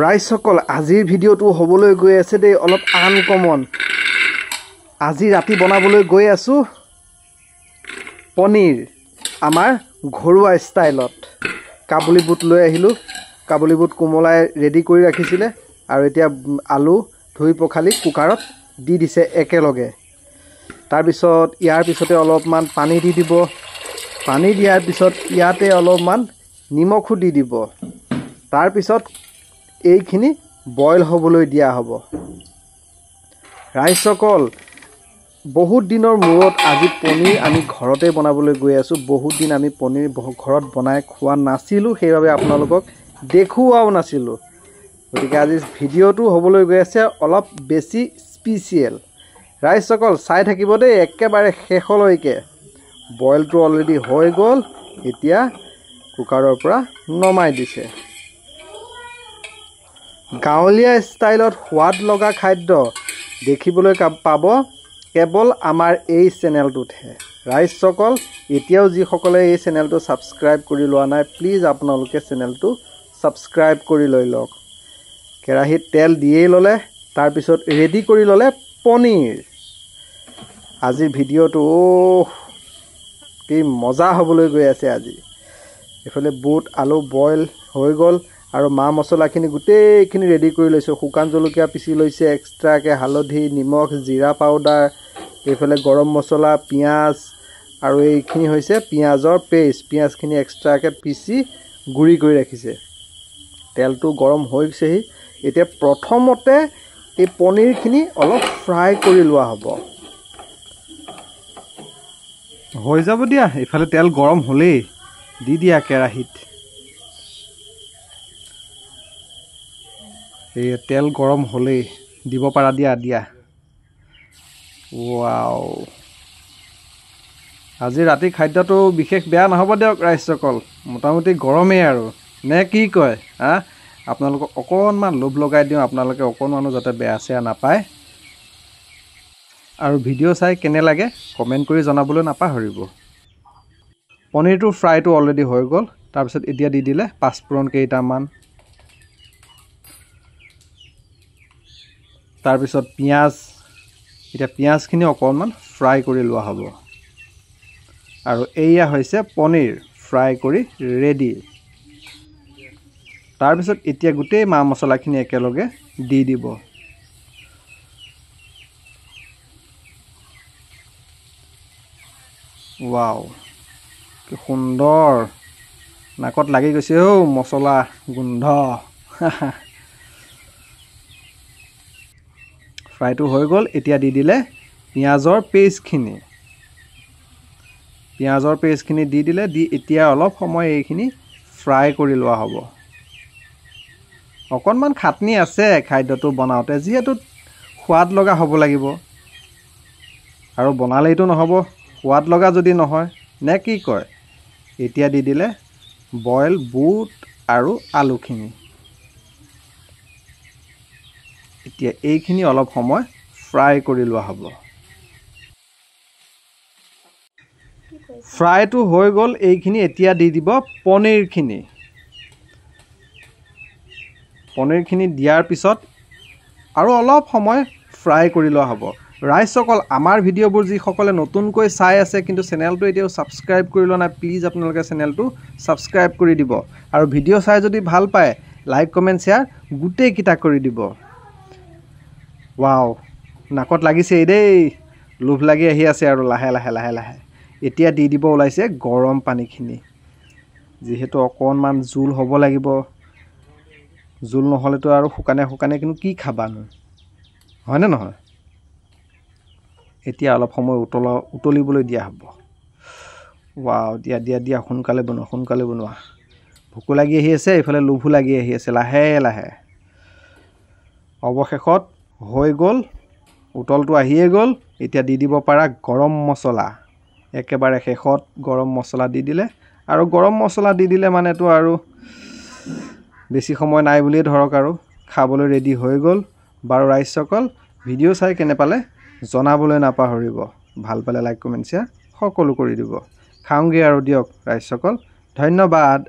ৰাইজসকল আজিৰ ভিডিঅ'টো হ'বলৈ গৈ আছে দেই অলপ আনকমন। আজি ৰাতি বনাবলৈ গৈ আছোঁ পনীৰ আমাৰ ঘৰুৱা ষ্টাইলত। কাবুলী বুট লৈ আহিলোঁ, কাবুলী বুট কোমলাই ৰেডি কৰি ৰাখিছিলে আৰু এতিয়া আলু ধুই পখালি কুকাৰত দি দিছে একেলগে। তাৰপিছত ইয়াৰ পিছতে অলপমান পানী দি দিব, পানী দিয়াৰ পিছত ইয়াতে অলপমান নিমখো দি দিব। তাৰপিছত এইখিনি বইল হ'বলৈ দিয়া হ'ব। ৰাইজসকল বহুত দিনৰ মূৰত আজি পনীৰ আমি ঘৰতে বনাবলৈ গৈ আছোঁ। বহুত দিন আমি পনীৰ ঘৰত বনাই খোৱা নাছিলোঁ, সেইবাবে আপোনালোকক দেখুৱাও নাছিলোঁ। গতিকে আজি ভিডিঅ'টো হ'বলৈ গৈ আছে অলপ বেছি স্পেচিয়েল। ৰাইজসকল চাই থাকিব দেই একেবাৰে শেষলৈকে। বইলটো অলৰেডি হৈ গ'ল, এতিয়া কুকাৰৰ পৰা নমাই দিছে। গাঁৱলীয়া ষ্টাইলত সোৱাদ লগা খাদ্য দেখিবলৈ পাব কেৱল আমাৰ এই চেনেলটোতহে। ৰাইজসকল এতিয়াও যিসকলে এই চেনেলটো ছাবস্ক্ৰাইব কৰি লোৱা নাই, প্লিজ আপোনালোকে চেনেলটো ছাবস্ক্ৰাইব কৰি লৈ লওক। কেৰাহীত তেল দিয়েই ল'লে, তাৰপিছত ৰেডি কৰি ল'লে পনীৰ। আজিৰ ভিডিঅ'টো কি মজা হ'বলৈ গৈ আছে আজি। এইফালে বুট আলু বইল হৈ গ'ল আৰু মা মছলাখিনি গোটেইখিনি ৰেডি কৰি লৈছোঁ। শুকান জলকীয়া পিচি লৈছে এক্সট্ৰাকৈ, হালধি নিমখ জিৰা পাউডাৰ, এইফালে গৰম মছলা পিঁয়াজ আৰু এইখিনি হৈছে পিঁয়াজৰ পেষ্ট। পিঁয়াজখিনি এক্সট্ৰাকৈ পিচি গুড়ি কৰি ৰাখিছে। তেলটো গৰম হৈছেহি। এতিয়া প্ৰথমতে এই পনীৰখিনি অলপ ফ্ৰাই কৰি লোৱা হ'ব। হৈ যাব দিয়া, এইফালে তেল গৰম হ'লেই, দি দিয়া কেৰাহীত। এই তেল গৰম হ'লেই দিব পাৰা, দিয়া। ৱাও, আজি ৰাতি খাদ্যটো বিশেষ বেয়া নহ'ব দিয়ক ৰাইজসকল, মোটামুটি গৰমেই আৰু নে কি কয়? আপোনালোকক অকণমান লোভ লগাই দিওঁ, আপোনালোকে অকণমানো যাতে বেয়া চেয়া নাপায়। আৰু ভিডিঅ' চাই কেনে লাগে কমেণ্ট কৰি জনাবলৈ নাপাহৰিব। পনীৰটো ফ্ৰাইটো অলৰেডি হৈ গ'ল। তাৰপিছত এতিয়া দি দিলে পাঁচফোৰণ কেইটামান, তাৰপিছত পিঁয়াজ। এতিয়া পিঁয়াজখিনি অকণমান ফ্ৰাই কৰি লোৱা হ'ব। আৰু এয়া হৈছে পনীৰ ফ্ৰাই কৰি ৰেডি। তাৰপিছত এতিয়া গোটেই মা মছলাখিনি একেলগে দি দিব। ৱাও, কি সুন্দৰ, নাকত লাগি গৈছে মছলা গোন্ধ। ফ্ৰাইটো হৈ গ'ল। এতিয়া দি দিলে পিঁয়াজৰ পেষ্টখিনি। পিঁয়াজৰ পেষ্টখিনি দি দিলে, দি এতিয়া অলপ সময় এইখিনি ফ্ৰাই কৰি লোৱা হ'ব। অকণমান খাটনি আছে খাদ্যটো বনাওঁতে, যিহেতু সোৱাদ লগা হ'ব লাগিব। আৰু বনালেইতো নহ'ব সোৱাদ লগা যদি নহয়, নে কি কয়? এতিয়া দি দিলে বইল বুট আৰু আলুখিনি। এতিয়া এইখিনি অলপ সময় ফ্ৰাই কৰি লোৱা হ'ব। ফ্ৰাইটো হৈ গ'ল এইখিনি। এতিয়া দি দিব পনীৰখিনি। পনীৰখিনি দিয়াৰ পিছত আৰু অলপ সময় ফ্ৰাই কৰি লোৱা হ'ব। ৰাইজসকল আমাৰ ভিডিঅ'বোৰ যিসকলে নতুনকৈ চাই আছে কিন্তু চেনেলটো এতিয়াও ছাবস্ক্ৰাইব কৰি লোৱা নাই, প্লিজ আপোনালোকে চেনেলটো ছাবস্ক্ৰাইব কৰি দিব। আৰু ভিডিঅ' চাই যদি ভাল পায় লাইক কমেণ্ট শ্বেয়াৰ গোটেইকেইটা কৰি দিব। ৱাও, নাকত লাগিছেই দেই, লোভ লাগি আহি আছে আৰু লাহে লাহে। এতিয়া দি দিব ওলাইছে গৰম পানীখিনি। যিহেতু অকণমান জোল হ'ব লাগিব, জোল নহ'লেতো আৰু শুকানে কিন্তু কি খাবানো, হয়নে নহয়? এতিয়া অলপ সময় উতলিবলৈ দিয়া হ'ব। ৱাও, দিয়া সোনকালে বনোৱা। ভোকো লাগি আহি আছে, এইফালে লোভো লাগি আহি আছে লাহে। অৱশেষত হৈ গ'ল, উতলটো আহিয়ে গ'ল। এতিয়া দি দিব পাৰা গৰম মছলা। একেবাৰে শেষত গৰম মছলা দি দিলে, আৰু গৰম মছলা দি দিলে মানেতো আৰু বেছি সময় নাই বুলিয়ে ধৰক, আৰু খাবলৈ ৰেডি হৈ গ'ল। বাৰু ৰাইজসকল ভিডিঅ' চাই কেনে পালে জনাবলৈ নাপাহৰিব। ভাল পালে লাইক কমেণ্ট শ্বেয়াৰ সকলো কৰি দিব। খাওঁগৈ আৰু দিয়ক ৰাইজসকল, ধন্যবাদ।